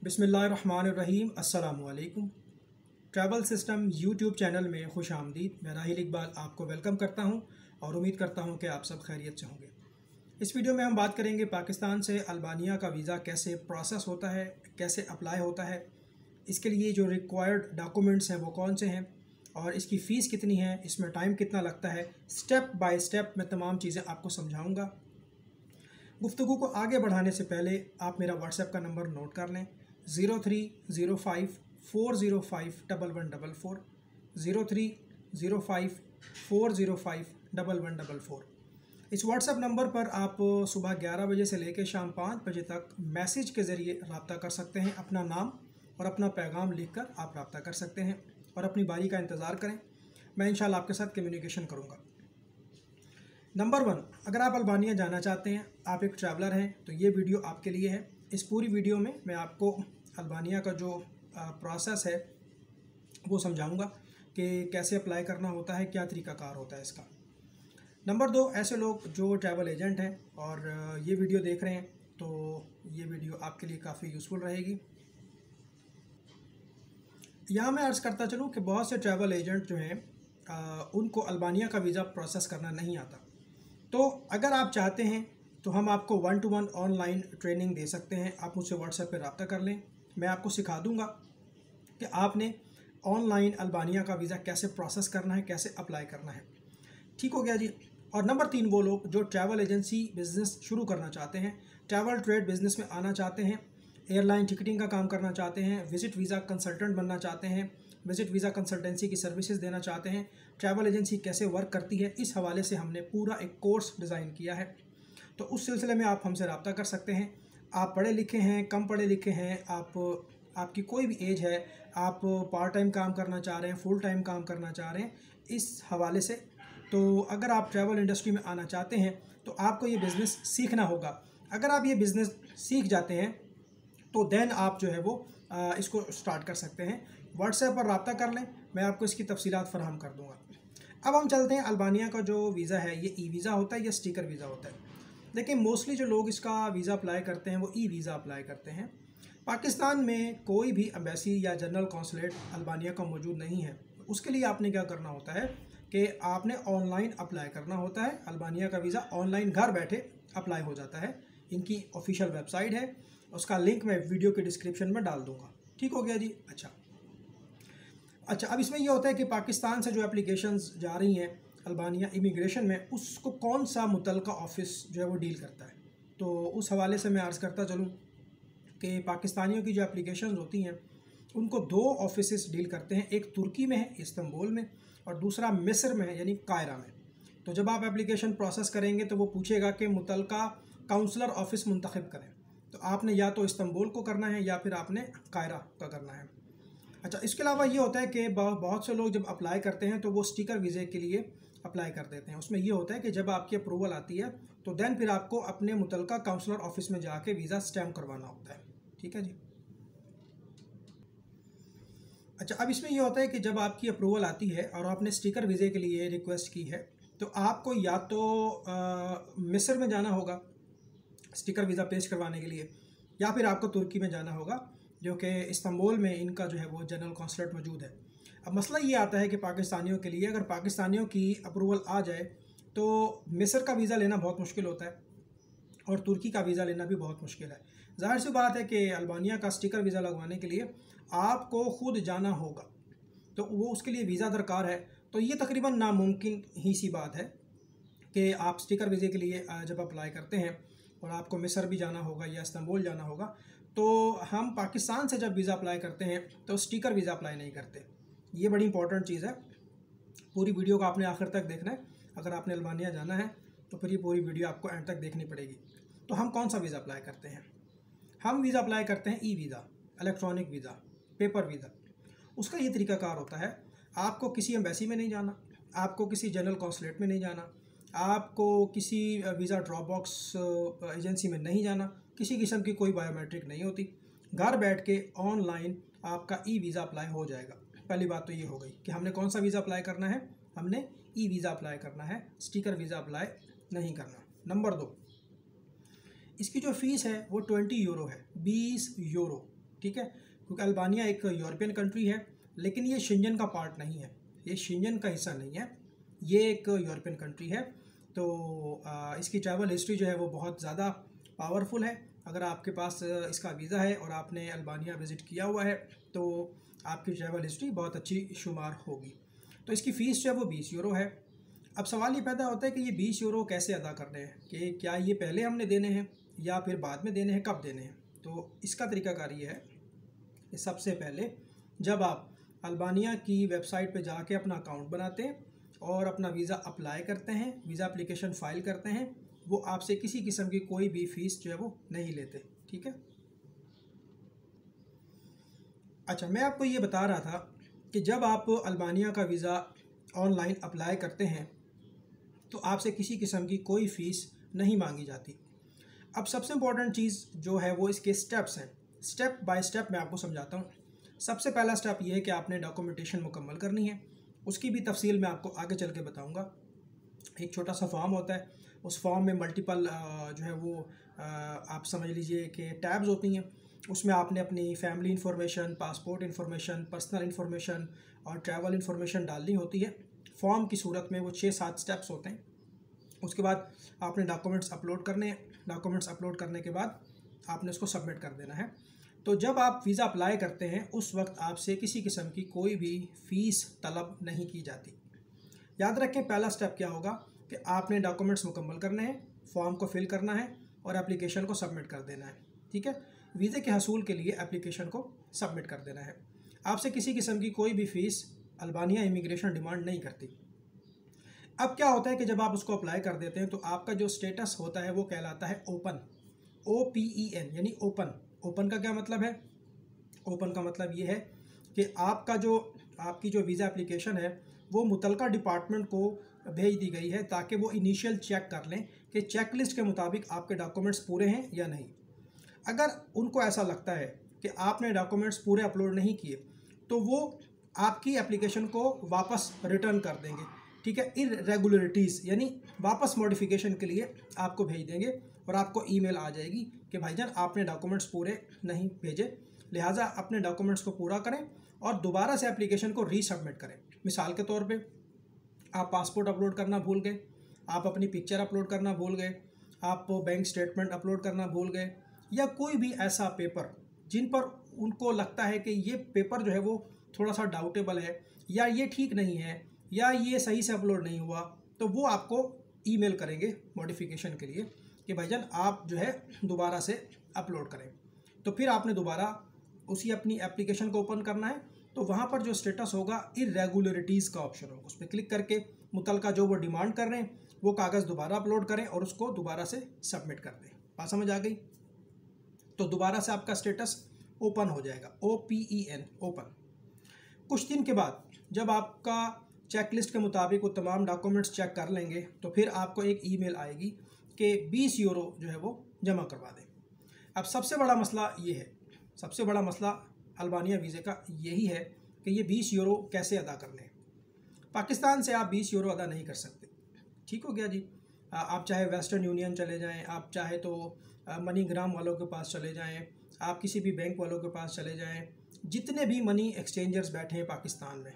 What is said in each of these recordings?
बिस्मिल्लाहिर्रहमानिर्रहीम। अस्सलामुअलैकुम। Travel system YouTube channel में खुश आमदीद। मैं राहिल इकबाल आपको वेलकम करता हूं और उम्मीद करता हूं कि आप सब खैरियत से होंगे। इस वीडियो में हम बात करेंगे पाकिस्तान से अल्बानिया का वीज़ा कैसे प्रोसेस होता है, कैसे अप्लाई होता है, इसके लिए जो रिक्वायर्ड डॉक्यूमेंट्स हैं वो कौन से हैं और इसकी फ़ीस कितनी है, इसमें टाइम कितना लगता है। स्टेप बाय स्टेप मैं तमाम चीज़ें आपको समझाऊँगा। गुफ्तगू को आगे बढ़ाने से पहले आप मेरा व्हाट्सएप का नंबर नोट कर लें 030540511144 030540511144। इस व्हाट्सएप नंबर पर आप सुबह 11 बजे से लेकर शाम 5 बजे तक मैसेज के ज़रिए रब्ता कर सकते हैं। अपना नाम और अपना पैगाम लिखकर आप रब्ता कर सकते हैं और अपनी बारी का इंतज़ार करें। मैं इंशाल्लाह आपके साथ कम्युनिकेशन करूँगा। नंबर 1, अगर आप अल्बानिया जाना चाहते हैं, आप एक ट्रैवलर हैं, तो ये वीडियो आपके लिए है। इस पूरी वीडियो में मैं आपको अल्बानिया का जो प्रोसेस है वो समझाऊंगा कि कैसे अप्लाई करना होता है, क्या तरीक़ाकार होता है इसका। नंबर 2, ऐसे लोग जो ट्रैवल एजेंट हैं और ये वीडियो देख रहे हैं, तो ये वीडियो आपके लिए काफ़ी यूज़फुल रहेगी। यहाँ मैं अर्ज़ करता चलूँ कि बहुत से ट्रैवल एजेंट जो हैं उनको अल्बानिया का वीज़ा प्रोसेस करना नहीं आता। तो अगर आप चाहते हैं तो हम आपको 1 to 1 ऑनलाइन ट्रेनिंग दे सकते हैं। आप मुझसे व्हाट्सएप पे रब्ता कर लें, मैं आपको सिखा दूंगा कि आपने ऑनलाइन अल्बानिया का वीज़ा कैसे प्रोसेस करना है, कैसे अप्लाई करना है। ठीक हो गया जी। और नंबर 3, वो लोग जो ट्रैवल एजेंसी बिज़नेस शुरू करना चाहते हैं, ट्रैवल ट्रेड बिज़नेस में आना चाहते हैं, एयरलाइन टिकटिंग का काम करना चाहते हैं, विज़िट वीज़ा कंसल्टेंट बनना चाहते हैं, विज़िट वीज़ा कंसल्टेंसी की सर्विसेज देना चाहते हैं, ट्रैवल एजेंसी कैसे वर्क करती है, इस हवाले से हमने पूरा एक कोर्स डिज़ाइन किया है। तो उस सिलसिले में आप हमसे रब्ता कर सकते हैं। आप पढ़े लिखे हैं, कम पढ़े लिखे हैं, आपकी कोई भी एज है, आप पार्ट टाइम काम करना चाह रहे हैं, फुल टाइम काम करना चाह रहे हैं, इस हवाले से तो अगर आप ट्रैवल इंडस्ट्री में आना चाहते हैं तो आपको ये बिज़नेस सीखना होगा। अगर आप ये बिज़नेस सीख जाते हैं तो देन आप जो है वो इसको स्टार्ट कर सकते हैं। व्हाट्सएप पर रब्ता कर लें, मैं आपको इसकी तफसीलात फराहम कर दूँगा। अब हम चलते हैं, अल्बानिया का जो वीज़ा है ये ई वीज़ा होता है या स्टिकर वीज़ा होता है। देखिए, मोस्टली जो लोग इसका वीज़ा अप्लाई करते हैं वो ई वीज़ा अप्लाई करते हैं। पाकिस्तान में कोई भी एम्बेसी या जनरल कौंसलेट अल्बानिया का मौजूद नहीं है। उसके लिए आपने क्या करना होता है कि आपने ऑनलाइन अप्लाई करना होता है। अल्बानिया का वीज़ा ऑनलाइन घर बैठे अप्लाई हो जाता है। इनकी ऑफिशियल वेबसाइट है, उसका लिंक मैं वीडियो के डिस्क्रिप्शन में डाल दूँगा। ठीक हो गया जी। अच्छा, अब इसमें यह होता है कि पाकिस्तान से जो एप्लीकेशंस जा रही हैं अल्बानिया इमिग्रेशन में, उसको कौन सा मुतलका ऑफ़िस जो है वो डील करता है। तो उस हवाले से मैं अर्ज़ करता चलूँ कि पाकिस्तानियों की जो एप्लीकेशंस होती हैं उनको 2 ऑफिसेस डील करते हैं। एक तुर्की में है, इस्तांबुल में, और दूसरा मिस्र में है, यानी कायरा में। तो जब आप एप्लीकेशन प्रोसेस करेंगे तो वो पूछेगा कि मुतलका काउंसलर ऑफ़िस मुंतखब करें, तो आपने या तो इस्तांबुल को करना है या फिर आपने कायरा का करना है। अच्छा, इसके अलावा ये होता है कि बहुत से लोग जब अप्लाई करते हैं तो वो स्टिकर वीज़े के लिए अप्लाई कर देते हैं। उसमें ये होता है कि जब आपकी अप्रूवल आती है तो देन फिर आपको अपने मुतलका काउंसलर ऑफिस में जाके वीज़ा स्टैम्प करवाना होता है। ठीक है जी। अच्छा, अब इसमें यह होता है कि जब आपकी अप्रूवल आती है और आपने स्टिकर वीज़े के लिए रिक्वेस्ट की है तो आपको या तो मिस्र में जाना होगा स्टिकर वीज़ा पेश करवाने के लिए, या फिर आपको तुर्की में जाना होगा जो कि इस्तांबुल में इनका जो है वो जनरल कौंसलेट मौजूद है। अब मसला ये आता है कि पाकिस्तानियों के लिए, अगर पाकिस्तानियों की अप्रूवल आ जाए तो मिस्र का वीज़ा लेना बहुत मुश्किल होता है और तुर्की का वीज़ा लेना भी बहुत मुश्किल है। ज़ाहिर सी बात है कि अल्बानिया का स्टिकर वीज़ा लगवाने के लिए आपको ख़ुद जाना होगा, तो वो उसके लिए वीज़ा दरकार है। तो ये तकरीबन नामुमकिन ही सी बात है कि आप स्टिकर वीज़े के लिए जब अप्लाई करते हैं और आपको मिस्र भी जाना होगा या इस्तांबुल जाना होगा, तो हम पाकिस्तान से जब वीज़ा अप्लाई करते हैं तो स्टिकर वीज़ा अप्लाई नहीं करते। ये बड़ी इंपॉर्टेंट चीज़ है। पूरी वीडियो को आपने आखिर तक देखना है। अगर आपने अल्बानिया जाना है तो फिर ये पूरी वीडियो आपको एंड तक देखनी पड़ेगी। तो हम कौन सा वीज़ा अप्लाई करते हैं? हम वीज़ा अप्लाई करते हैं e visa, electronic visa, paper visa. उसका ये तरीक़ाकार होता है, आपको किसी एम्बेसी में नहीं जाना, आपको किसी जनरल कौंसलेट में नहीं जाना, आपको किसी वीज़ा ड्रॉप बॉक्स एजेंसी में नहीं जाना, किसी किस्म की कोई बायोमेट्रिक नहीं होती। घर बैठ के ऑनलाइन आपका ई वीज़ा अप्लाई हो जाएगा। पहली बात तो ये हो गई कि हमने कौन सा वीज़ा अप्लाई करना है, हमने ई वीज़ा अप्लाई करना है, स्टिकर वीज़ा अप्लाई नहीं करना। नंबर 2, इसकी जो फ़ीस है वो 20 यूरो है, 20 यूरो। ठीक है, क्योंकि अल्बानिया एक यूरोपियन कंट्री है, लेकिन ये शेंजन का पार्ट नहीं है, ये शेंजन का हिस्सा नहीं है, ये एक यूरोपियन कंट्री है। तो इसकी ट्रैवल हिस्ट्री जो है वो बहुत ज़्यादा पावरफुल है। अगर आपके पास इसका वीज़ा है और आपने अल्बानिया विज़िट किया हुआ है तो आपकी ट्रैवल हिस्ट्री बहुत अच्छी शुमार होगी। तो इसकी फ़ीस जो है वो 20 यूरो है। अब सवाल ये पैदा होता है कि ये 20 यूरो कैसे अदा करने हैं, कि क्या ये पहले हमने देने हैं या फिर बाद में देने हैं, कब देने हैं। तो इसका तरीकाकार ये है कि सबसे पहले जब आप अल्बानिया की वेबसाइट पे जाके अपना अकाउंट बनाते हैं और अपना वीज़ा अप्लाई करते हैं, वीज़ा एप्लीकेशन फ़ाइल करते हैं, वो आपसे किसी किस्म की कोई भी फ़ीस जो है वो नहीं लेते, ठीक है। अच्छा, मैं आपको ये बता रहा था कि जब आप अल्बानिया का वीज़ा ऑनलाइन अप्लाई करते हैं तो आपसे किसी किस्म की कोई फ़ीस नहीं मांगी जाती। अब सबसे इम्पॉर्टेंट चीज़ जो है वो इसके स्टेप्स हैं। स्टेप बाय स्टेप मैं आपको समझाता हूँ। सबसे पहला स्टेप ये है कि आपने डॉक्यूमेंटेशन मुकम्मल करनी है, उसकी भी तफसील मैं आपको आगे चल के बताऊँगा। एक छोटा सा फॉर्म होता है, उस फॉर्म में मल्टीपल जो है वो आप समझ लीजिए कि टैब्स होती हैं। उसमें आपने अपनी family information, passport information, personal information और ट्रैवल इन्फॉर्मेशन डालनी होती है। फॉर्म की सूरत में वो 6-7 स्टेप्स होते हैं। उसके बाद आपने डॉक्यूमेंट्स अपलोड करने हैं। डॉक्यूमेंट्स अपलोड करने के बाद आपने उसको सबमिट कर देना है। तो जब आप वीज़ा अप्लाई करते हैं उस वक्त आपसे किसी किस्म की कोई भी फ़ीस तलब नहीं की जाती। याद रखें, पहला स्टेप क्या होगा कि आपने डॉक्यूमेंट्स मुकम्मल करने हैं, फॉर्म को फिल करना है और एप्लीकेशन को सबमिट कर देना है, ठीक है। वीज़े के हसूल के लिए एप्लीकेशन को सबमिट कर देना है। आपसे किसी किस्म की कोई भी फ़ीस अल्बानिया इमिग्रेशन डिमांड नहीं करती। अब क्या होता है कि जब आप उसको अप्लाई कर देते हैं तो आपका जो स्टेटस होता है वो कहलाता है ओपन, OPEN, यानी ओपन। ओपन का क्या मतलब है? ओपन का मतलब ये है कि आपकी जो वीज़ा एप्लीकेशन है वो मुतलका डिपार्टमेंट को भेज दी गई है ताकि वो इनिशियल चेक कर लें कि चेकलिस्ट के मुताबिक आपके डॉक्यूमेंट्स पूरे हैं या नहीं। अगर उनको ऐसा लगता है कि आपने डॉक्यूमेंट्स पूरे अपलोड नहीं किए तो वो आपकी एप्लीकेशन को वापस रिटर्न कर देंगे, ठीक है। इरेगुलरिटीज़ यानी वापस मॉडिफिकेशन के लिए आपको भेज देंगे और आपको ईमेल आ जाएगी कि भाईजान आपने डॉक्यूमेंट्स पूरे नहीं भेजे, लिहाजा अपने डॉक्यूमेंट्स को पूरा करें और दोबारा से एप्लीकेशन को रीसबमिट करें। मिसाल के तौर पे आप पासपोर्ट अपलोड करना भूल गए, आप अपनी पिक्चर अपलोड करना भूल गए, आप बैंक स्टेटमेंट अपलोड करना भूल गए, या कोई भी ऐसा पेपर जिन पर उनको लगता है कि ये पेपर जो है वो थोड़ा सा डाउटेबल है या ये ठीक नहीं है या ये सही से अपलोड नहीं हुआ, तो वो आपको ईमेल करेंगे मॉडिफिकेशन के लिए कि भाईजान आप जो है दोबारा से अपलोड करें। तो फिर आपने दोबारा उसी अपनी एप्लीकेशन को ओपन करना है, तो वहाँ पर जो स्टेटस होगा इरेगुलरिटीज़ का ऑप्शन होगा, उस पर क्लिक करके मुतलका जो वो डिमांड कर रहे हैं वो कागज़ दोबारा अपलोड करें और उसको दोबारा से सबमिट कर दें। बात समझ आ गई? तो दोबारा से आपका स्टेटस ओपन हो जाएगा, OPEN, ओपन। कुछ दिन के बाद जब आपका चेकलिस्ट के मुताबिक वो तमाम डॉक्यूमेंट्स चेक कर लेंगे तो फिर आपको एक ईमेल आएगी कि 20 यूरो जो है वो जमा करवा दें। अब सबसे बड़ा मसला ये है, सबसे बड़ा मसला अल्बानिया वीज़े का यही है कि ये 20 यूरो कैसे अदा करने हैं। पाकिस्तान से आप 20 यूरो अदा नहीं कर सकते, ठीक हो गया जी। आप चाहे वेस्टर्न यूनियन चले जाएं, आप चाहे तो मनीग्राम वालों के पास चले जाएं, आप किसी भी बैंक वालों के पास चले जाएं, जितने भी मनी एक्सचेंजर्स बैठे हैं पाकिस्तान में,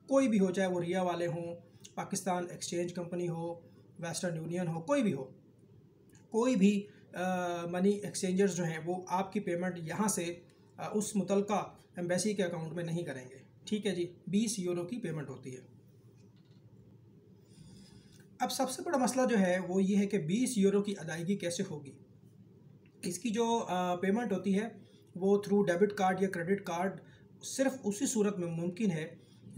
कोई भी हो, चाहे वो रिया वाले हों, पाकिस्तान एक्सचेंज कंपनी हो, वेस्टर्न यूनियन हो, कोई भी हो, कोई भी मनी एक्सचेंजर्स जो हैं वो आपकी पेमेंट यहाँ से उस मुतलका एम्बेसी के अकाउंट में नहीं करेंगे, ठीक है जी। 20 यूरो की पेमेंट होती है। अब सबसे बड़ा मसला जो है वो ये है कि 20 यूरो की अदायगी कैसे होगी। इसकी जो पेमेंट होती है वो थ्रू डेबिट कार्ड या क्रेडिट कार्ड सिर्फ उसी सूरत में मुमकिन है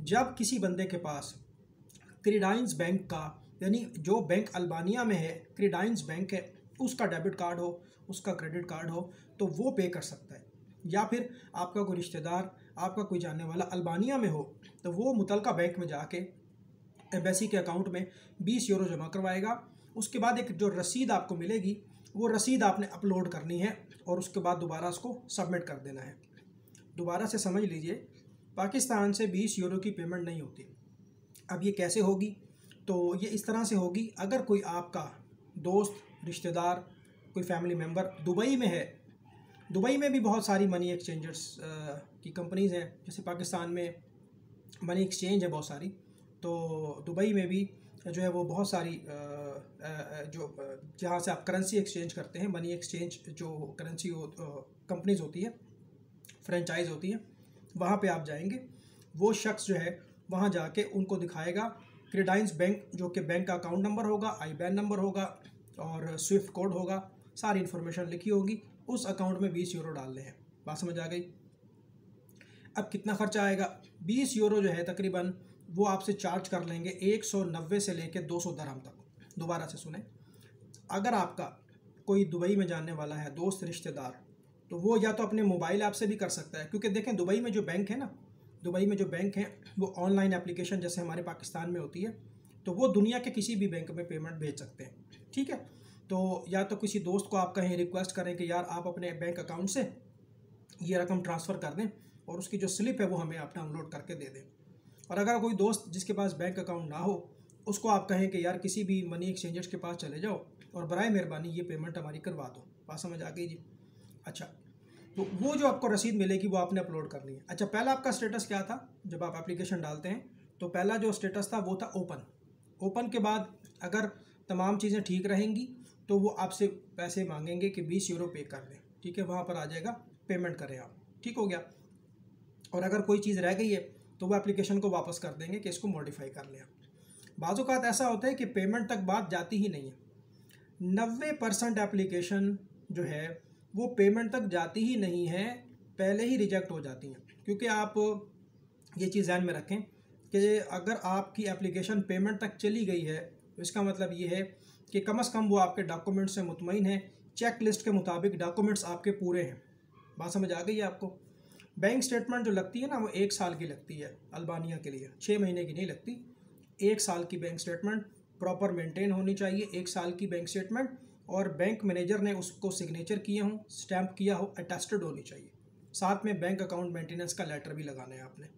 जब किसी बंदे के पास क्रेडाइंस बैंक का, यानी जो बैंक अल्बानिया में है क्रेडाइंस बैंक है, उसका डेबिट कार्ड हो, उसका क्रेडिट कार्ड हो, तो वो पे कर सकता है। या फिर आपका कोई रिश्तेदार, आपका कोई जानने वाला अल्बानिया में हो तो वो मुतलका बैंक में जाके एम्बेसी के अकाउंट में 20 यूरो जमा करवाएगा। उसके बाद एक जो रसीद आपको मिलेगी वो रसीद आपने अपलोड करनी है और उसके बाद दोबारा उसको सबमिट कर देना है। दोबारा से समझ लीजिए, पाकिस्तान से 20 यूरो की पेमेंट नहीं होती। अब ये कैसे होगी? तो ये इस तरह से होगी, अगर कोई आपका दोस्त, रिश्तेदार, कोई फैमिली मेम्बर दुबई में है दुबई में भी बहुत सारी मनी एक्सचेंजर्स की कंपनीज़ हैं, जैसे पाकिस्तान में मनी एक्सचेंज है बहुत सारी, तो दुबई में भी जो है वो बहुत सारी जहाँ से आप करेंसी एक्सचेंज करते हैं, मनी एक्सचेंज जो करेंसी कंपनीज़ होती है, फ्रेंचाइज होती है, वहाँ पे आप जाएंगे, वो शख्स जो है वहाँ जाके उनको दिखाएगा क्रेडाइंस बैंक, जो कि बैंक का अकाउंट नंबर होगा, IBAN नंबर होगा और स्विफ्ट कोड होगा, सारी इन्फॉर्मेशन लिखी होगी, उस अकाउंट में 20 यूरो डालने हैं। बात समझ आ गई? अब कितना खर्चा आएगा? 20 यूरो जो है तकरीबन वो आपसे चार्ज कर लेंगे 190 से लेकर 200 दरहम तक। दोबारा से सुने, अगर आपका कोई दुबई में जानने वाला है दोस्त रिश्तेदार, तो वो या तो अपने मोबाइल ऐप से भी कर सकता है, क्योंकि देखें दुबई में जो बैंक है ना, दुबई में जो बैंक हैं वो ऑनलाइन एप्लीकेशन जैसे हमारे पाकिस्तान में होती है, तो वो दुनिया के किसी भी बैंक में पेमेंट भेज सकते हैं। ठीक है, तो या तो किसी दोस्त को आप कहें, रिक्वेस्ट करें कि यार आप अपने बैंक अकाउंट से ये रकम ट्रांसफ़र कर दें और उसकी जो स्लिप है वो हमें आप डाउनलोड करके दे दें। और अगर कोई दोस्त जिसके पास बैंक अकाउंट ना हो, उसको आप कहें कि यार किसी भी मनी एक्सचेंजर्स के पास चले जाओ और बराए मेहरबानी ये पेमेंट हमारी करवा दो। बात समझ आ गई जी? अच्छा, तो वो जो आपको रसीद मिलेगी वो आपने अपलोड करनी है। अच्छा, पहला आपका स्टेटस क्या था जब आप एप्लीकेशन डालते हैं? तो पहला जो स्टेटस था वो था ओपन। ओपन के बाद अगर तमाम चीज़ें ठीक रहेंगी तो वो आपसे पैसे मांगेंगे कि 20 यूरो पे कर दें। ठीक है, वहाँ पर आ जाएगा पेमेंट करें आप। ठीक हो गया। और अगर कोई चीज़ रह गई है तो वो एप्लीकेशन को वापस कर देंगे कि इसको मॉडिफाई कर लें। बाज़ औक़ात ऐसा होता है कि पेमेंट तक बात जाती ही नहीं है। 90% एप्लीकेशन जो है वो पेमेंट तक जाती ही नहीं है, पहले ही रिजेक्ट हो जाती हैं। क्योंकि आप ये चीज़ ध्यान में रखें कि अगर आपकी एप्लीकेशन पेमेंट तक चली गई है तो इसका मतलब ये है कि कम से कम वो आपके डॉक्यूमेंट से मुतमईन है, चेक लिस्ट के मुताबिक डॉक्यूमेंट्स आपके पूरे हैं। बात समझ आ गई है आपको? बैंक स्टेटमेंट जो लगती है ना वो 1 साल की लगती है अल्बानिया के लिए, 6 महीने की नहीं लगती। 1 साल की बैंक स्टेटमेंट प्रॉपर मेंटेन होनी चाहिए, 1 साल की बैंक स्टेटमेंट, और बैंक मैनेजर ने उसको सिग्नेचर किए हों, स्टैम्प किया हो, अटेस्टेड होनी चाहिए। साथ में बैंक अकाउंट मेंटेनेंस का लेटर भी लगाना है आपने।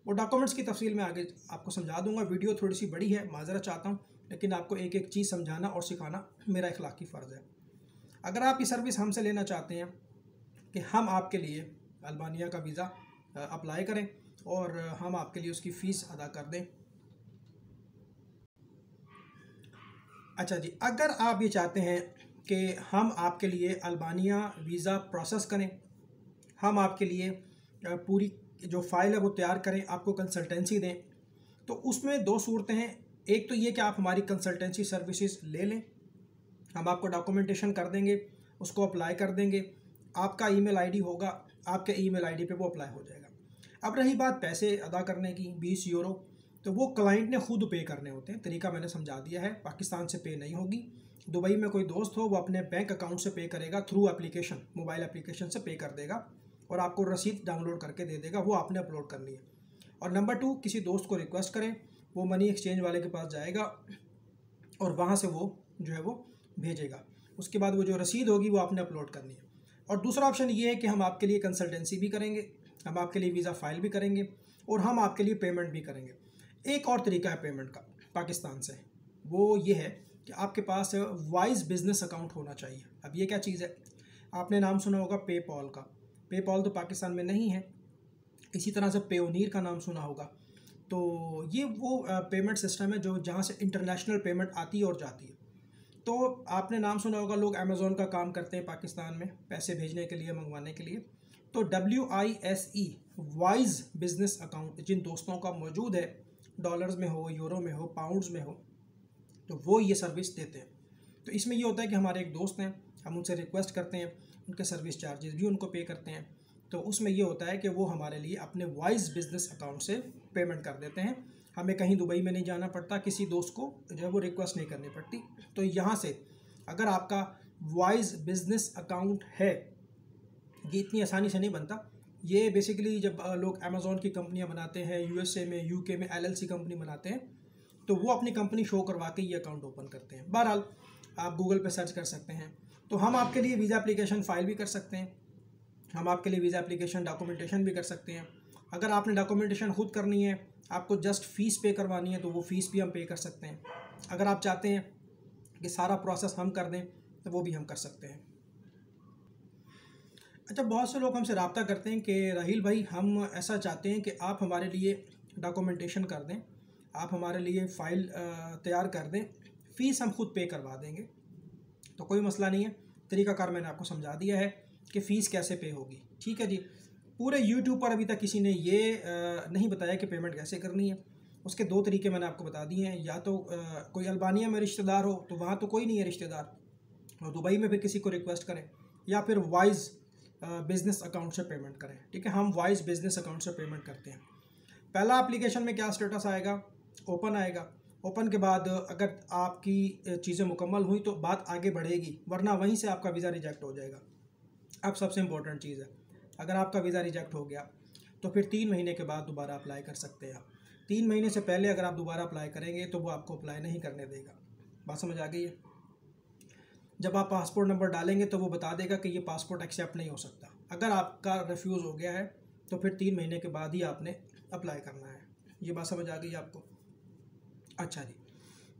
वो डॉक्यूमेंट्स की तफसील में आगे आपको समझा दूंगा। वीडियो थोड़ी सी बड़ी है, माजरत चाहता हूँ, लेकिन आपको एक एक चीज़ समझाना और सिखाना मेरा इखलाकी फ़र्ज़ है। अगर आप ये सर्विस हमसे लेना चाहते हैं कि हम आपके लिए अल्बानिया का वीज़ा अप्लाई करें और हम आपके लिए उसकी फ़ीस अदा कर दें। अच्छा जी, अगर आप ये चाहते हैं कि हम आपके लिए अल्बानिया वीज़ा प्रोसेस करें, हम आपके लिए पूरी जो फ़ाइल है वो तैयार करें, आपको कंसल्टेंसी दें, तो उसमें 2 सूरतें हैं। एक तो ये कि आप हमारी कंसल्टेंसी सर्विसेज ले लें, हम आपको डॉक्यूमेंटेशन कर देंगे, उसको अप्लाई कर देंगे, आपका ईमेल आईडी होगा, आपके ईमेल आईडी पे वो अप्लाई हो जाएगा। अब रही बात पैसे अदा करने की, 20 यूरो, तो वो क्लाइंट ने खुद पे करने होते हैं। तरीका मैंने समझा दिया है, पाकिस्तान से पे नहीं होगी। दुबई में कोई दोस्त हो वो अपने बैंक अकाउंट से पे करेगा, थ्रू एप्लीकेशन, मोबाइल एप्लीकेशन से पे कर देगा और आपको रसीद डाउनलोड करके दे देगा, वो आपने अपलोड करनी है। और नंबर 2, किसी दोस्त को रिक्वेस्ट करें, वो मनी एक्सचेंज वाले के पास जाएगा और वहाँ से वो जो है वो भेजेगा। उसके बाद वो जो रसीद होगी वो आपने अपलोड करनी है। और दूसरा ऑप्शन ये है कि हम आपके लिए कंसल्टेंसी भी करेंगे, हम आपके लिए वीज़ा फ़ाइल भी करेंगे और हम आपके लिए पेमेंट भी करेंगे। एक और तरीका है पेमेंट का पाकिस्तान से, वो ये है कि आपके पास वाइज बिज़नेस अकाउंट होना चाहिए। अब ये क्या चीज़ है? आपने नाम सुना होगा पेपॉल का। पेपॉल तो पाकिस्तान में नहीं है। इसी तरह से पेयोनीर का नाम सुना होगा। तो ये वो पेमेंट सिस्टम है जो जहाँ से इंटरनेशनल पेमेंट आती है और जाती है। तो आपने नाम सुना होगा, लोग अमेज़ॉन का काम करते हैं पाकिस्तान में पैसे भेजने के लिए, मंगवाने के लिए। तो WISE वाइज बिज़नेस अकाउंट जिन दोस्तों का मौजूद है, डॉलर्स में हो, यूरो में हो, पाउंड्स में हो, तो वो ये सर्विस देते हैं। तो इसमें ये होता है कि हमारे एक दोस्त हैं, हम उनसे रिक्वेस्ट करते हैं, उनके सर्विस चार्जेस भी उनको पे करते हैं। तो उसमें ये होता है कि वो हमारे लिए अपने वाइज बिज़नेस अकाउंट से पेमेंट कर देते हैं। हमें कहीं दुबई में नहीं जाना पड़ता, किसी दोस्त को जो है वो रिक्वेस्ट नहीं करनी पड़ती। तो यहाँ से अगर आपका वाइज बिज़नेस अकाउंट है, ये इतनी आसानी से नहीं बनता। ये बेसिकली जब लोग अमेज़ॉन की कंपनियाँ बनाते हैं, USA में, UK में LLC कंपनी बनाते हैं, तो वो अपनी कंपनी शो करवा के ये अकाउंट ओपन करते हैं। बहरहाल आप गूगल पे सर्च कर सकते हैं। तो हम आपके लिए वीज़ा एप्लीकेशन फ़ाइल भी कर सकते हैं, हम आपके लिए वीज़ा एप्लीकेशन डॉक्यूमेंटेशन भी कर सकते हैं। अगर आपने डॉक्यूमेंटेशन खुद करनी है, आपको जस्ट फ़ीस पे करवानी है, तो वो फ़ीस भी हम पे कर सकते हैं। अगर आप चाहते हैं कि सारा प्रोसेस हम कर दें तो वो भी हम कर सकते हैं। अच्छा, बहुत से लोग हमसे रब्ता करते हैं कि राहिल भाई, हम ऐसा चाहते हैं कि आप हमारे लिए डॉक्यूमेंटेशन कर दें, आप हमारे लिए फ़ाइल तैयार कर दें, फ़ीस हम खुद पे करवा देंगे। तो कोई मसला नहीं है, तरीक़ाकार मैंने आपको समझा दिया है कि फ़ीस कैसे पे होगी। ठीक है जी। पूरे यूट्यूब पर अभी तक किसी ने ये नहीं बताया कि पेमेंट कैसे करनी है। उसके दो तरीके मैंने आपको बता दिए हैं। या तो कोई अल्बानिया में रिश्तेदार हो तो वहाँ तो कोई नहीं है रिश्तेदार, और दुबई में फिर किसी को रिक्वेस्ट करें, या फिर वाइज बिज़नेस अकाउंट से पेमेंट करें। ठीक है, हम वाइज बिज़नेस अकाउंट से पेमेंट करते हैं। पहला एप्लीकेशन में क्या स्टेटस आएगा, ओपन आएगा। ओपन के बाद अगर आपकी चीज़ें मुकम्मल हुई तो बात आगे बढ़ेगी, वरना वहीं से आपका वीज़ा रिजेक्ट हो जाएगा। अब सबसे इम्पोर्टेंट चीज़ है, अगर आपका वीज़ा रिजेक्ट हो गया तो फिर 3 महीने के बाद दोबारा अप्लाई कर सकते हैं आप। 3 महीने से पहले अगर आप दोबारा अप्लाई करेंगे तो वो आपको अप्लाई नहीं करने देगा। बात समझ आ गई है? जब आप पासपोर्ट नंबर डालेंगे तो वो बता देगा कि ये पासपोर्ट एक्सेप्ट नहीं हो सकता। अगर आपका रिफ्यूज़ हो गया है तो फिर 3 महीने के बाद ही आपने अप्लाई करना है। ये बात समझ आ गई आपको? अच्छा जी,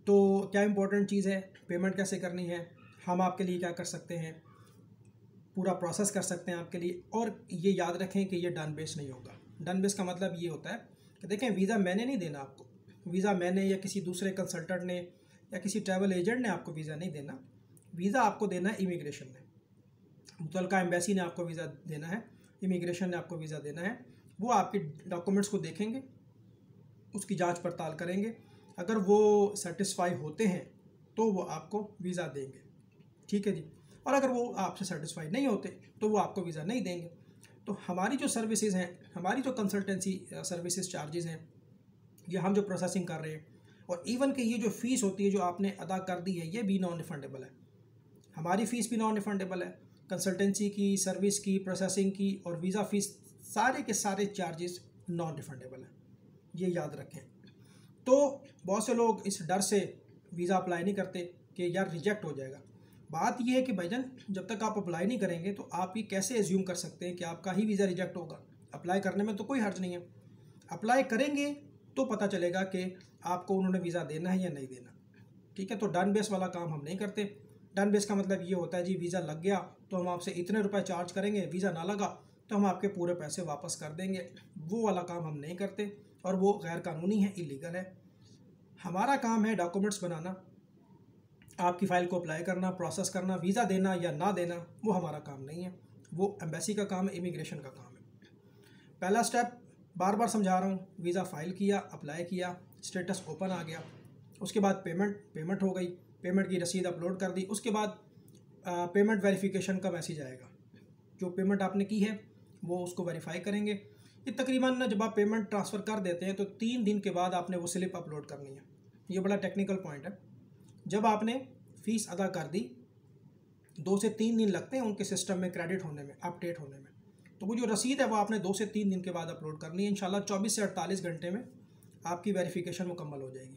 तो क्या इम्पोर्टेंट चीज़ है, पेमेंट कैसे करनी है, हम आपके लिए क्या कर सकते हैं, पूरा प्रोसेस कर सकते हैं आपके लिए। और ये याद रखें कि ये डन बेस नहीं होगा। डन बेस का मतलब ये होता है कि देखें, वीज़ा मैंने नहीं देना आपको, वीज़ा मैंने या किसी दूसरे कंसल्टेंट ने या किसी ट्रैवल एजेंट ने आपको वीज़ा नहीं देना। वीज़ा आपको देना है इमिग्रेशन ने, मुतल्लिका एम्बेसी ने आपको वीज़ा देना है, इमिग्रेशन ने आपको वीज़ा देना है। वो आपके डॉक्यूमेंट्स को देखेंगे, उसकी जांच पड़ताल करेंगे। अगर वो सेटिस्फाई होते हैं तो वो आपको वीज़ा देंगे। ठीक है जी। और अगर वो आपसे सेटिस्फाई नहीं होते तो वो आपको वीज़ा नहीं देंगे। तो हमारी जो सर्विसेज हैं, हमारी जो कंसल्टेंसी सर्विसेज चार्जेस हैं, ये हम जो प्रोसेसिंग कर रहे हैं, और इवन कि ये जो फ़ीस होती है जो आपने अदा कर दी है, ये भी नॉन रिफंडेबल है। हमारी फ़ीस भी नॉन रिफंडेबल है, कंसल्टेंसी की, सर्विस की, प्रोसेसिंग की और वीज़ा फ़ीस, सारे के सारे चार्जेस नॉन रिफंडेबल हैं। ये याद रखें। तो बहुत से लोग इस डर से वीज़ा अप्लाई नहीं करते कि यार रिजेक्ट हो जाएगा। बात यह है कि भाईजान, जब तक आप अप्लाई नहीं करेंगे तो आप ये कैसे एज्यूम कर सकते हैं कि आपका ही वीज़ा रिजेक्ट होगा। अप्लाई करने में तो कोई हर्ज नहीं है। अप्लाई करेंगे तो पता चलेगा कि आपको उन्होंने वीज़ा देना है या नहीं देना। ठीक है, तो डन बेस वाला काम हम नहीं करते। डन बेस का मतलब ये होता है जी, वीज़ा लग गया तो हम आपसे इतने रुपए चार्ज करेंगे, वीज़ा ना लगा तो हम आपके पूरे पैसे वापस कर देंगे। वो वाला काम हम नहीं करते और वो गैर कानूनी है, इलीगल है। हमारा काम है डॉक्यूमेंट्स बनाना, आपकी फ़ाइल को अप्लाई करना, प्रोसेस करना। वीज़ा देना या ना देना वो हमारा काम नहीं है, वो एम्बेसी का काम है, इमिग्रेशन का काम है। पहला स्टेप बार बार समझा रहा हूँ, वीज़ा फ़ाइल किया, अप्लाई किया, स्टेटस ओपन आ गया, उसके बाद पेमेंट हो गई, पेमेंट की रसीद अपलोड कर दी, उसके बाद पेमेंट वेरिफिकेशन का मैसेज आएगा। जो पेमेंट आपने की है वो उसको वेरीफाई करेंगे। ये तकरीबन जब आप पेमेंट ट्रांसफ़र कर देते हैं तो 3 दिन के बाद आपने वो स्लिप अपलोड करनी है। ये बड़ा टेक्निकल पॉइंट है। जब आपने फ़ीस अदा कर दी, 2 से 3 दिन लगते हैं उनके सिस्टम में क्रेडिट होने में, अपडेट होने में। तो वो जो रसीद है वो आपने 2 से 3 दिन के बाद अपलोड करनी है। इंशाल्लाह 24 से 48 घंटे में आपकी वेरिफिकेशन मुकम्मल हो जाएगी।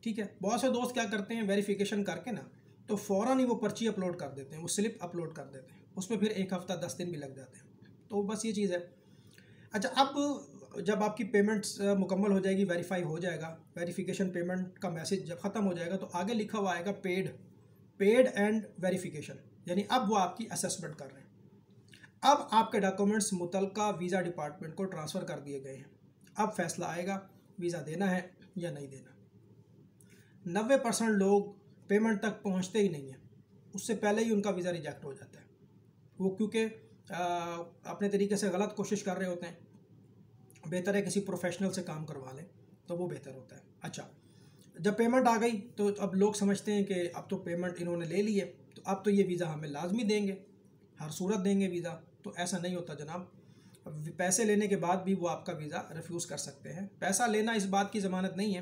ठीक है। बहुत से दोस्त क्या करते हैं, वेरिफिकेशन करके ना तो फ़ौरन ही वो पर्ची अपलोड कर देते हैं, वो स्लिप अपलोड कर देते हैं, उसमें फिर 1 हफ़्ता 10 दिन भी लग जाते हैं। तो बस ये चीज़ है। अच्छा, अब जब आपकी पेमेंट्स मुकम्मल हो जाएगी, वेरीफाई हो जाएगा, वेरिफिकेशन पेमेंट का मैसेज जब ख़त्म हो जाएगा तो आगे लिखा हुआ आएगा पेड एंड वेरिफिकेशन, यानी अब वो आपकी असेसमेंट कर रहे हैं। अब आपके डॉक्यूमेंट्स मुतल्लिका वीज़ा डिपार्टमेंट को ट्रांसफ़र कर दिए गए हैं। अब फैसला आएगा वीज़ा देना है या नहीं देना। 90% लोग पेमेंट तक पहुंचते ही नहीं हैं, उससे पहले ही उनका वीज़ा रिजेक्ट हो जाता है। वो क्योंकि अपने तरीके से गलत कोशिश कर रहे होते हैं। बेहतर है किसी प्रोफेशनल से काम करवा लें तो वो बेहतर होता है। अच्छा, जब पेमेंट आ गई तो अब लोग समझते हैं कि अब तो पेमेंट इन्होंने ले ली है तो अब तो ये वीज़ा हमें लाजमी देंगे, हर सूरत देंगे वीज़ा। तो ऐसा नहीं होता जनाब। पैसे लेने के बाद भी वो आपका वीज़ा रिफ्यूज़ कर सकते हैं। पैसा लेना इस बात की ज़मानत नहीं है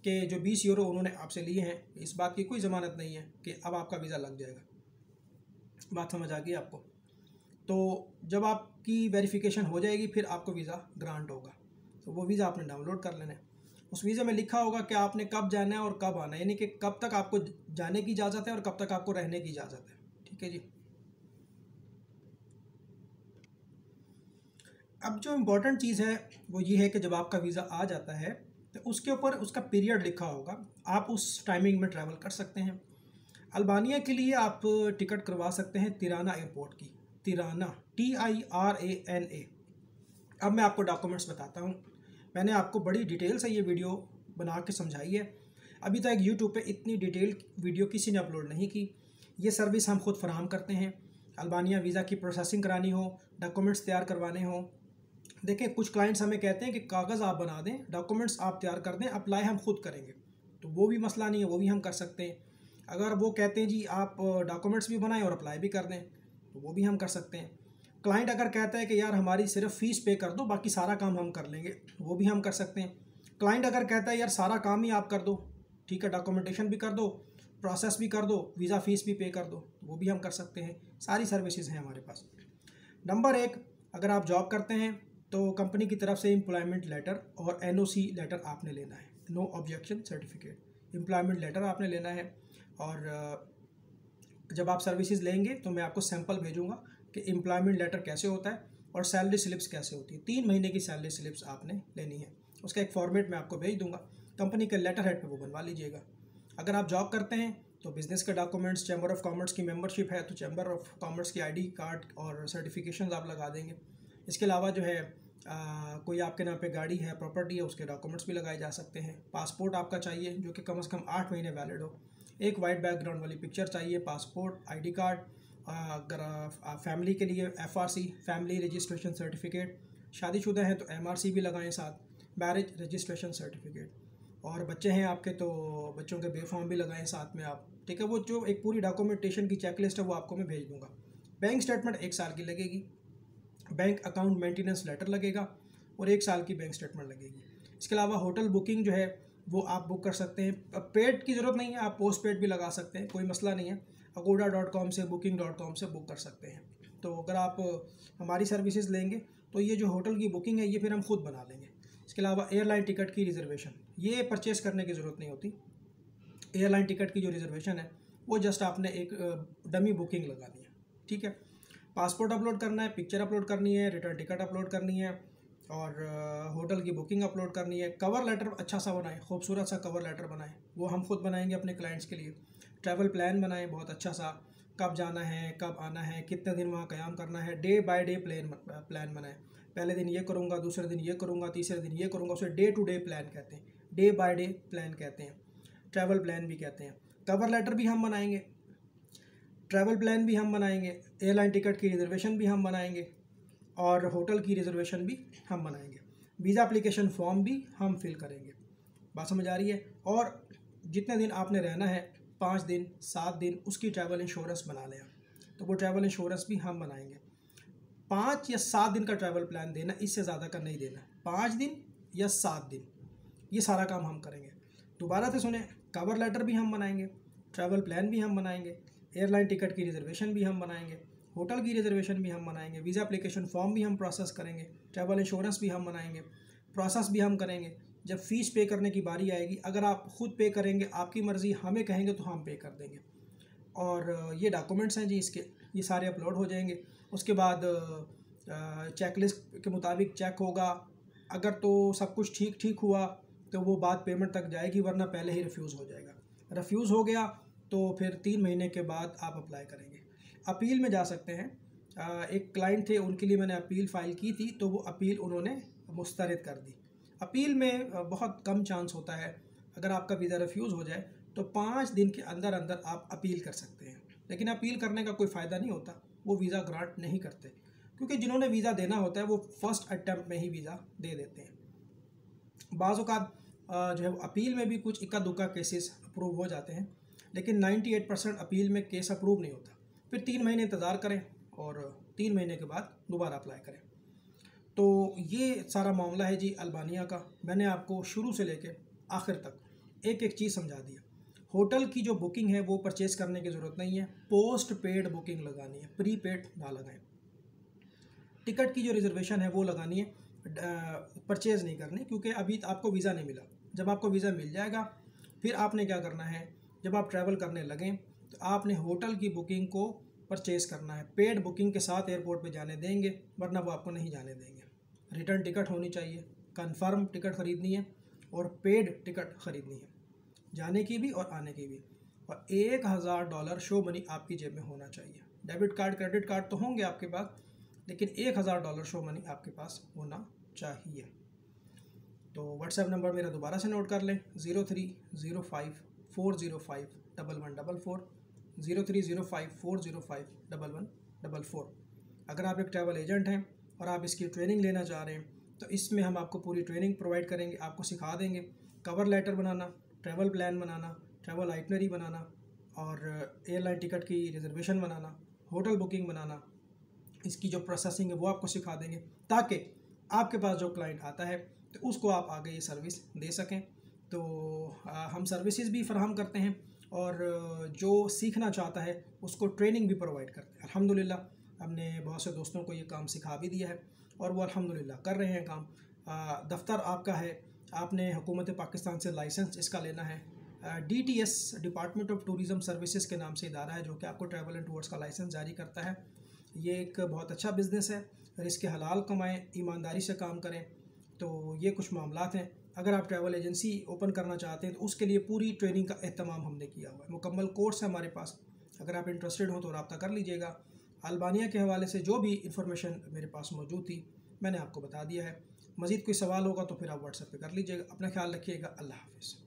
कि जो 20 यूरो उन्होंने आपसे लिए हैं, इस बात की कोई ज़मानत नहीं है कि अब आपका वीज़ा लग जाएगा। बात समझ आ गई आपको? तो जब आपकी वेरिफिकेशन हो जाएगी फिर आपको वीज़ा ग्रांट होगा। तो वो वीज़ा आपने डाउनलोड कर लेना है। उस वीज़ा में लिखा होगा कि आपने कब जाना है और कब आना है, यानी कि कब तक आपको जाने की इजाज़त है और कब तक आपको रहने की इजाज़त है। ठीक है जी। अब जो इम्पोर्टेंट चीज़ है वो ये है कि जब आपका वीज़ा आ जाता है तो उसके ऊपर उसका पीरियड लिखा होगा, आप उस टाइमिंग में ट्रैवल कर सकते हैं। अल्बानिया के लिए आप टिकट करवा सकते हैं तिराना एयरपोर्ट की। Tirana, TIRANA। अब मैं आपको डॉक्यूमेंट्स बताता हूँ। मैंने आपको बड़ी डिटेल से ये वीडियो बना के समझाई है। अभी तक यूट्यूब पे इतनी डिटेल वीडियो किसी ने अपलोड नहीं की। ये सर्विस हम खुद फराहम करते हैं। अल्बानिया वीज़ा की प्रोसेसिंग करानी हो, डॉक्यूमेंट्स तैयार करवाने हो, देखिए कुछ क्लाइंट्स हमें कहते हैं कि कागज़ आप बना दें, डॉक्यूमेंट्स आप तैयार कर दें, अप्लाई हम खुद करेंगे, तो वो भी मसला नहीं है, वो भी हम कर सकते हैं। अगर वो कहते हैं जी आप डॉक्यूमेंट्स भी बनाएं और अप्लाई भी कर दें, तो वो भी हम कर सकते हैं। क्लाइंट अगर कहता है कि यार हमारी सिर्फ फ़ीस पे कर दो, बाकी सारा काम हम कर लेंगे, वो भी हम कर सकते हैं। क्लाइंट अगर कहता है यार सारा काम ही आप कर दो, ठीक है, डॉक्यूमेंटेशन भी कर दो, प्रोसेस भी कर दो, वीज़ा फ़ीस भी पे कर दो, वो भी हम कर सकते हैं। सारी सर्विसेज हैं हमारे पास। नंबर 1, अगर आप जॉब करते हैं तो कंपनी की तरफ से एम्प्लॉयमेंट लेटर और NOC लेटर आपने लेना है, no objection certificate. Employment letter आपने लेना है, और जब आप सर्विसेज लेंगे तो मैं आपको सैंपल भेजूंगा कि एम्प्लॉयमेंट लेटर कैसे होता है और सैलरी स्लिप्स कैसे होती है। 3 महीने की सैलरी स्लिप्स आपने लेनी है, उसका एक फॉर्मेट मैं आपको भेज दूंगा, कंपनी के लेटर हेड पर वो बनवा लीजिएगा। अगर आप जॉब करते हैं तो बिज़नेस के डॉक्यूमेंट्स, चैम्बर ऑफ कॉमर्स की मेंबरशिप है तो चैम्बर ऑफ कॉमर्स की ID कार्ड और सर्टिफिकेशन आप लगा देंगे। इसके अलावा जो है कोई आपके नाम पे गाड़ी है, प्रॉपर्टी है, उसके डॉक्यूमेंट्स भी लगाए जा सकते हैं। पासपोर्ट आपका चाहिए जो कि कम से कम 8 महीने वैलिड हो। एक वाइट बैकग्राउंड वाली पिक्चर चाहिए, पासपोर्ट, ID कार्ड। अगर फैमिली के लिए FRC, फैमिली रजिस्ट्रेशन सर्टिफिकेट। शादीशुदा हैं तो MRC भी लगाएं साथ, मैरिज रजिस्ट्रेशन सर्टिफिकेट। और बच्चे हैं आपके तो बच्चों के बेफॉर्म भी लगाएं साथ में आप, ठीक है। वो जो एक पूरी डॉक्यूमेंटेशन की चेकलिस्ट है वो आपको मैं भेज दूंगा। बैंक स्टेटमेंट 1 साल की लगेगी, बैंक अकाउंट मेंटेनेंस लेटर लगेगा और 1 साल की बैंक स्टेटमेंट लगेगी। इसके अलावा होटल बुकिंग जो है वो आप बुक कर सकते हैं। अब पेड की ज़रूरत नहीं है, आप पोस्ट पेड भी लगा सकते हैं, कोई मसला नहीं है। agoda.com से, booking.com से बुक कर सकते हैं। तो अगर आप हमारी सर्विसेज लेंगे तो ये जो होटल की बुकिंग है ये फिर हम खुद बना लेंगे। इसके अलावा एयरलाइन टिकट की रिजर्वेशन, ये परचेज़ करने की ज़रूरत नहीं होती। एयरलाइन टिकट की जो रिजर्वेशन है वो जस्ट आपने एक डमी बुकिंग लगानी है, ठीक है। पासपोर्ट अपलोड करना है, पिक्चर अपलोड करनी है, रिटर्न टिकट अपलोड करनी है, और होटल की बुकिंग अपलोड करनी है। कवर लेटर अच्छा सा बनाएं, खूबसूरत सा कवर लेटर बनाएं, वो हम खुद बनाएंगे अपने क्लाइंट्स के लिए। ट्रैवल प्लान बनाएं बहुत अच्छा सा, कब जाना है, कब आना है, कितने दिन वहाँ क़याम करना है, डे बाय डे प्लान बनाएं। पहले दिन ये करूँगा, दूसरे दिन ये करूँगा, तीसरे दिन ये करूँगा, उसे डे टू डे प्लान कहते हैं, डे बाय डे प्लान कहते हैं, ट्रैवल प्लान भी कहते हैं। कवर लेटर भी हम बनाएंगे, ट्रैवल प्लान भी हम बनाएंगे, एयरलाइन टिकट की रिजर्वेशन भी हम बनाएंगे, और होटल की रिजर्वेशन भी हम बनाएंगे। वीज़ा एप्लीकेशन फॉर्म भी हम फिल करेंगे। बात समझ आ रही है। और जितने दिन आपने रहना है, 5 दिन, 7 दिन, उसकी ट्रैवल इंश्योरेंस बना लें, तो वो ट्रैवल इंश्योरेंस भी हम बनाएंगे। 5 या 7 दिन का ट्रैवल प्लान देना, इससे ज़्यादा का नहीं देना। 5 दिन या 7 दिन, ये सारा काम हम करेंगे। दोबारा से सुने, कवर लेटर भी हम बनाएंगे, ट्रैवल प्लान भी हम बनाएंगे, एयरलाइन टिकट की रिजर्वेशन भी हम बनाएंगे, होटल की रिजर्वेशन भी हम बनाएंगे, वीज़ा एप्लीकेशन फॉर्म भी हम प्रोसेस करेंगे, ट्रैवल इंश्योरेंस भी हम बनाएंगे, प्रोसेस भी हम करेंगे। जब फ़ीस पे करने की बारी आएगी, अगर आप खुद पे करेंगे, आपकी मर्ज़ी, हमें कहेंगे तो हम पे कर देंगे। और ये डॉक्यूमेंट्स हैं जी इसके, ये सारे अपलोड हो जाएंगे। उसके बाद चेकलिस्ट के मुताबिक चेक होगा, अगर तो सब कुछ ठीक ठीक हुआ तो वो बात पेमेंट तक जाएगी, वरना पहले ही रिफ्यूज़ हो जाएगा। रिफ्यूज़ हो गया तो फिर 3 महीने के बाद आप अप्लाई करेंगे। अपील में जा सकते हैं। एक क्लाइंट थे, उनके लिए मैंने अपील फ़ाइल की थी, तो वो अपील उन्होंने मुस्तरद कर दी। अपील में बहुत कम चांस होता है, अगर आपका वीज़ा रिफ्यूज़ हो जाए तो 5 दिन के अंदर अंदर आप अपील कर सकते हैं। लेकिन अपील करने का कोई फ़ायदा नहीं होता, वो वीज़ा ग्रांट नहीं करते, क्योंकि जिन्होंने वीज़ा देना होता है वो फर्स्ट अटैम्प्ट में ही वीज़ा दे देते हैं। बाज़ औक़ात जो है अपील में भी कुछ इक्का दुक्का केसेस अप्रूव हो जाते हैं, लेकिन 98% अपील में केस अप्रूव नहीं होता। फिर 3 महीने इंतज़ार करें और 3 महीने के बाद दोबारा अप्लाई करें। तो ये सारा मामला है जी अल्बानिया का। मैंने आपको शुरू से लेके आखिर तक एक एक चीज़ समझा दिया। होटल की जो बुकिंग है वो परचेज़ करने की ज़रूरत नहीं है, पोस्ट पेड बुकिंग लगानी है, प्री पेड ना लगाएं। टिकट की जो रिजर्वेशन है वो लगानी है, परचेज़ नहीं करनी, क्योंकि अभी आपको वीज़ा नहीं मिला। जब आपको वीज़ा मिल जाएगा फिर आपने क्या करना है, जब आप ट्रैवल करने लगें तो आपने होटल की बुकिंग को परचेज़ करना है। पेड बुकिंग के साथ एयरपोर्ट पे जाने देंगे, वरना वो आपको नहीं जाने देंगे। रिटर्न टिकट होनी चाहिए, कंफर्म टिकट ख़रीदनी है और पेड टिकट ख़रीदनी है, जाने की भी और आने की भी। और $1000 शो मनी आपकी जेब में होना चाहिए। डेबिट कार्ड क्रेडिट कार्ड तो होंगे आपके पास, लेकिन $1000 शो मनी आपके पास होना चाहिए। तो व्हाट्सएप नंबर मेरा दोबारा से नोट कर लें, 030540511144, 030540511144। अगर आप एक ट्रैवल एजेंट हैं और आप इसकी ट्रेनिंग लेना चाह रहे हैं तो इसमें हम आपको पूरी ट्रेनिंग प्रोवाइड करेंगे, आपको सिखा देंगे कवर लेटर बनाना, ट्रैवल प्लान बनाना, ट्रैवल आइटनरी बनाना और एयरलाइन टिकट की रिजर्वेशन बनाना, होटल बुकिंग बनाना, इसकी जो प्रोसेसिंग है वो आपको सिखा देंगे, ताकि आपके पास जो क्लाइंट आता है तो उसको आप आगे ये सर्विस दे सकें। तो हम सर्विसेज भी फराहम करते हैं और जो सीखना चाहता है उसको ट्रेनिंग भी प्रोवाइड करते हैं। अल्हम्दुलिल्लाह हमने बहुत से दोस्तों को ये काम सिखा भी दिया है और वो अल्हम्दुलिल्लाह कर रहे हैं काम। दफ्तर आपका है, आपने हुकूमत पाकिस्तान से लाइसेंस इसका लेना है। DTS department of tourism services के नाम से इदारा है जो कि आपको ट्रैवल एंड टूर्स का लाइसेंस जारी करता है। ये एक बहुत अच्छा बिज़नेस है, रिस्क हलाल कमाएं, ईमानदारी से काम करें। तो ये कुछ मामलात हैं। अगर आप ट्रैवल एजेंसी ओपन करना चाहते हैं तो उसके लिए पूरी ट्रेनिंग का एहतमाम हमने किया हुआ है, मुकम्मल कोर्स है हमारे पास। अगर आप इंटरेस्टेड हो तो रब्ता कर लीजिएगा। अल्बानिया के हवाले से जो भी इंफॉर्मेशन मेरे पास मौजूद थी मैंने आपको बता दिया है। मज़ीद कोई सवाल होगा तो फिर आप व्हाट्सएप पे कर लीजिएगा। अपना ख्याल रखिएगा। अल्लाह हाफ़िज़।